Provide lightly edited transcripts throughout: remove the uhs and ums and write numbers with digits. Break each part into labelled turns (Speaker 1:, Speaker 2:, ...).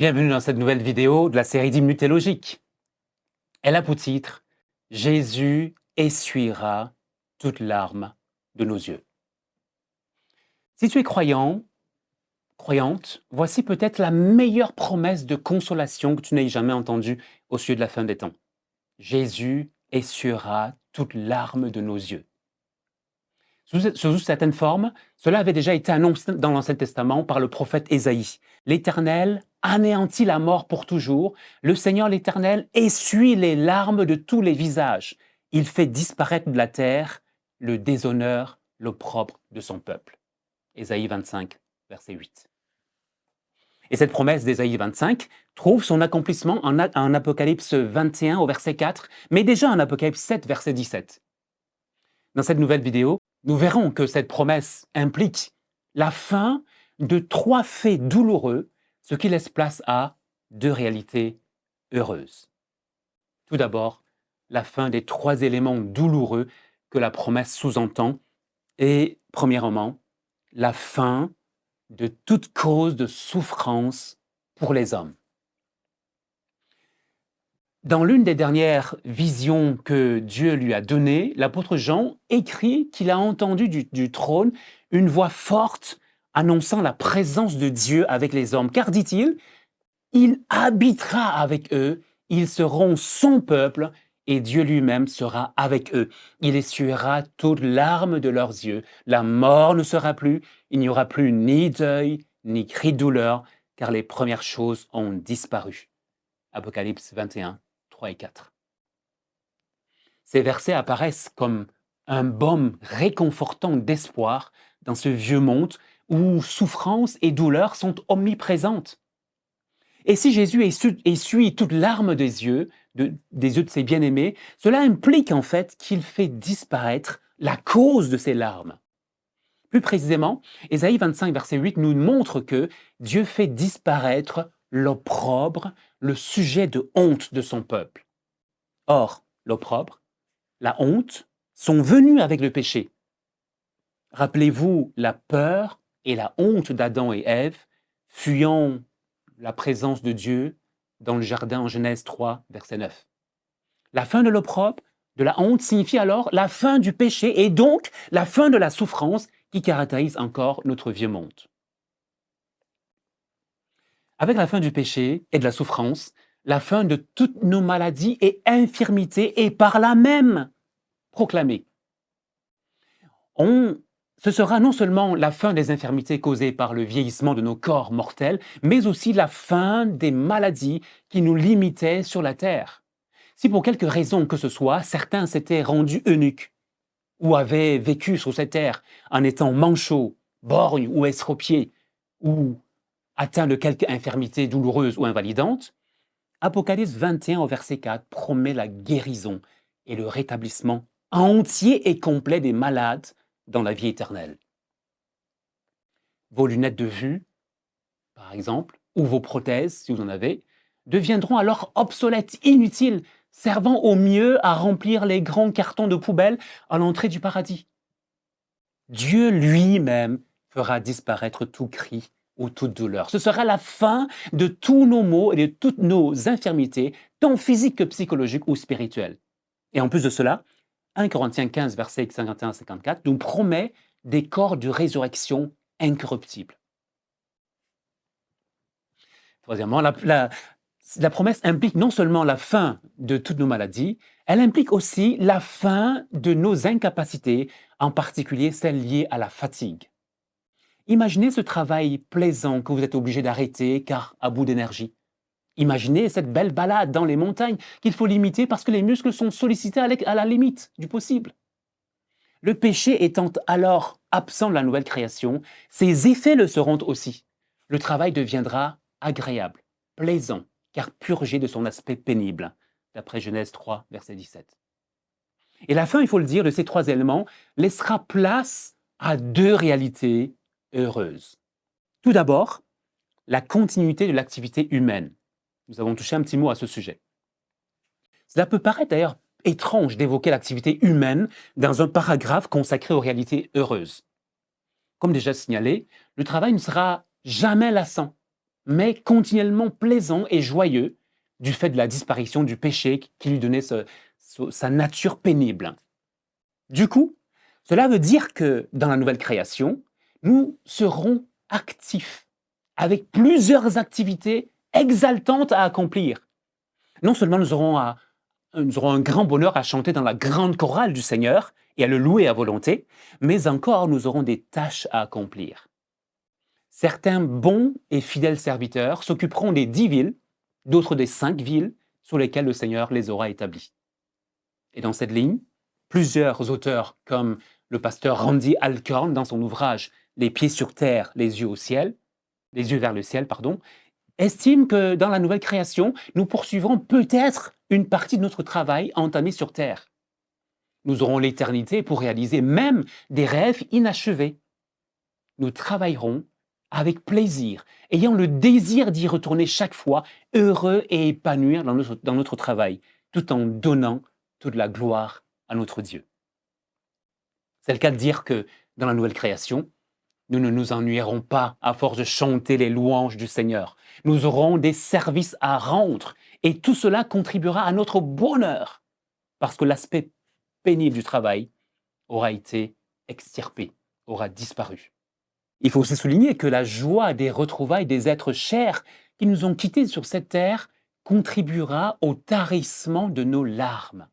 Speaker 1: Bienvenue dans cette nouvelle vidéo de la série 10 minutes théologiques. Elle a pour titre « Jésus essuiera toute larme de nos yeux ». Si tu es croyant, croyante, voici peut-être la meilleure promesse de consolation que tu n'aies jamais entendue au sujet de la fin des temps. Jésus essuiera toute larme de nos yeux. Sous certaines formes, cela avait déjà été annoncé dans l'Ancien Testament par le prophète Ésaïe. L'Éternel anéantit la mort pour toujours. Le Seigneur l'Éternel essuie les larmes de tous les visages. Il fait disparaître de la terre le déshonneur, l'opprobre de son peuple. Ésaïe 25, verset 8. Et cette promesse d'Ésaïe 25 trouve son accomplissement en Apocalypse 21 au verset 4, mais déjà en Apocalypse 7, verset 17. Dans cette nouvelle vidéo, nous verrons que cette promesse implique la fin de 3 faits douloureux, ce qui laisse place à 2 réalités heureuses. Tout d'abord, la fin des 3 éléments douloureux que la promesse sous-entend et, premièrement, la fin de toute cause de souffrance pour les hommes. Dans l'une des dernières visions que Dieu lui a données, l'apôtre Jean écrit qu'il a entendu du trône une voix forte annonçant la présence de Dieu avec les hommes. Car, dit-il, il habitera avec eux, ils seront son peuple et Dieu lui-même sera avec eux. Il essuiera toute larme de leurs yeux. La mort ne sera plus, il n'y aura plus ni deuil, ni cri de douleur, car les premières choses ont disparu. Apocalypse 21. 3 et 4. Ces versets apparaissent comme un baume réconfortant d'espoir dans ce vieux monde où souffrance et douleur sont omniprésentes. Et si Jésus essuie toute larme des yeux de ses bien-aimés, cela implique en fait qu'il fait disparaître la cause de ces larmes. Plus précisément, Ésaïe 25, verset 8 nous montre que Dieu fait disparaître l'opprobre, le sujet de honte de son peuple. Or, l'opprobre, la honte, sont venus avec le péché. Rappelez-vous la peur et la honte d'Adam et Ève, fuyant la présence de Dieu dans le jardin en Genèse 3, verset 9. La fin de l'opprobre, de la honte, signifie alors la fin du péché et donc la fin de la souffrance qui caractérise encore notre vieux monde. Avec la fin du péché et de la souffrance, la fin de toutes nos maladies et infirmités est par là même proclamée. Ce sera non seulement la fin des infirmités causées par le vieillissement de nos corps mortels, mais aussi la fin des maladies qui nous limitaient sur la terre. Si pour quelque raison que ce soit, certains s'étaient rendus eunuques ou avaient vécu sur cette terre en étant manchots, borgnes ou estropiés, ou atteints de quelque infirmité douloureuse ou invalidante, Apocalypse 21 au verset 4 promet la guérison et le rétablissement entier et complet des malades dans la vie éternelle. Vos lunettes de vue, par exemple, ou vos prothèses, si vous en avez, deviendront alors obsolètes, inutiles, servant au mieux à remplir les grands cartons de poubelle à l'entrée du paradis. Dieu lui-même fera disparaître tout cri ou toute douleur. Ce sera la fin de tous nos maux et de toutes nos infirmités, tant physiques que psychologiques ou spirituelles. Et en plus de cela, 1 Corinthiens 15, versets 51-54, nous promet des corps de résurrection incorruptibles. Troisièmement, la promesse implique non seulement la fin de toutes nos maladies, elle implique aussi la fin de nos incapacités, en particulier celles liées à la fatigue. Imaginez ce travail plaisant que vous êtes obligé d'arrêter car à bout d'énergie. Imaginez cette belle balade dans les montagnes qu'il faut limiter parce que les muscles sont sollicités à la limite du possible. Le péché étant alors absent de la nouvelle création, ses effets le seront aussi. Le travail deviendra agréable, plaisant, car purgé de son aspect pénible, d'après Genèse 3, verset 17. Et la fin, il faut le dire, de ces 3 éléments laissera place à 2 réalités heureuses. Tout d'abord, la continuité de l'activité humaine. Nous avons touché un petit mot à ce sujet. Cela peut paraître d'ailleurs étrange d'évoquer l'activité humaine dans un paragraphe consacré aux réalités heureuses. Comme déjà signalé, le travail ne sera jamais lassant, mais continuellement plaisant et joyeux du fait de la disparition du péché qui lui donnait sa nature pénible. Du coup, cela veut dire que dans la nouvelle création, nous serons actifs, avec plusieurs activités exaltantes à accomplir. Non seulement nous aurons un grand bonheur à chanter dans la grande chorale du Seigneur et à le louer à volonté, mais encore nous aurons des tâches à accomplir. Certains bons et fidèles serviteurs s'occuperont des 10 villes, d'autres des 5 villes sur lesquelles le Seigneur les aura établies. Et dans cette ligne, plusieurs auteurs, comme le pasteur Randy Alcorn dans son ouvrage Les pieds sur terre, les yeux vers le ciel, estiment que dans la nouvelle création, nous poursuivrons peut-être une partie de notre travail entamé sur terre. Nous aurons l'éternité pour réaliser même des rêves inachevés. Nous travaillerons avec plaisir, ayant le désir d'y retourner chaque fois, heureux et épanouir dans notre travail, tout en donnant toute la gloire à notre Dieu. C'est le cas de dire que dans la nouvelle création, nous ne nous ennuierons pas à force de chanter les louanges du Seigneur. Nous aurons des services à rendre et tout cela contribuera à notre bonheur parce que l'aspect pénible du travail aura été extirpé, aura disparu. Il faut aussi souligner que la joie des retrouvailles des êtres chers qui nous ont quittés sur cette terre contribuera au tarissement de nos larmes.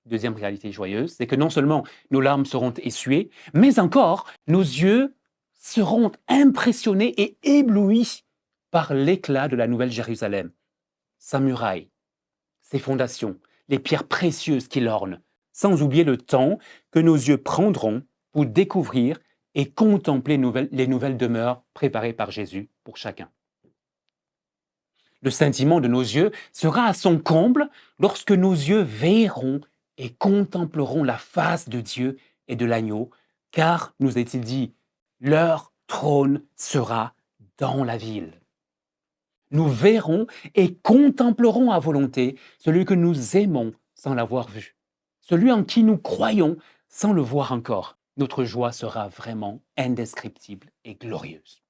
Speaker 1: Deuxième réalité joyeuse, c'est que non seulement nos larmes seront essuyées, mais encore nos yeux seront impressionnés et éblouis par l'éclat de la Nouvelle Jérusalem, sa muraille, ses fondations, les pierres précieuses qui l'ornent, sans oublier le temps que nos yeux prendront pour découvrir et contempler les nouvelles demeures préparées par Jésus pour chacun. Le scintillement de nos yeux sera à son comble lorsque nos yeux verront et contempleront la face de Dieu et de l'agneau, car, nous est-il dit, leur trône sera dans la ville. Nous verrons et contemplerons à volonté celui que nous aimons sans l'avoir vu, celui en qui nous croyons sans le voir encore. Notre joie sera vraiment indescriptible et glorieuse.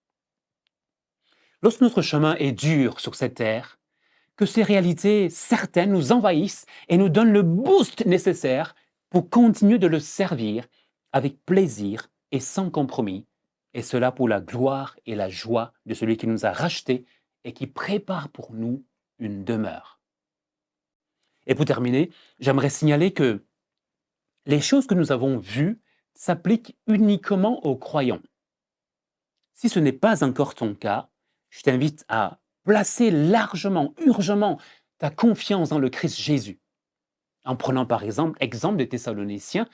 Speaker 1: Lorsque notre chemin est dur sur cette terre, que ces réalités certaines nous envahissent et nous donnent le boost nécessaire pour continuer de le servir avec plaisir et sans compromis, et cela pour la gloire et la joie de celui qui nous a rachetés et qui prépare pour nous une demeure. Et pour terminer, j'aimerais signaler que les choses que nous avons vues s'appliquent uniquement aux croyants. Si ce n'est pas encore ton cas, je t'invite à placer largement, urgemment, ta confiance dans le Christ Jésus. En prenant par exemple des Thessaloniciens,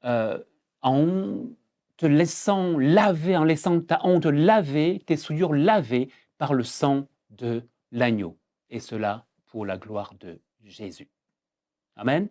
Speaker 1: en te laissant laver, en laissant ta honte laver, tes souillures lavées par le sang de l'agneau. Et cela pour la gloire de Jésus. Amen.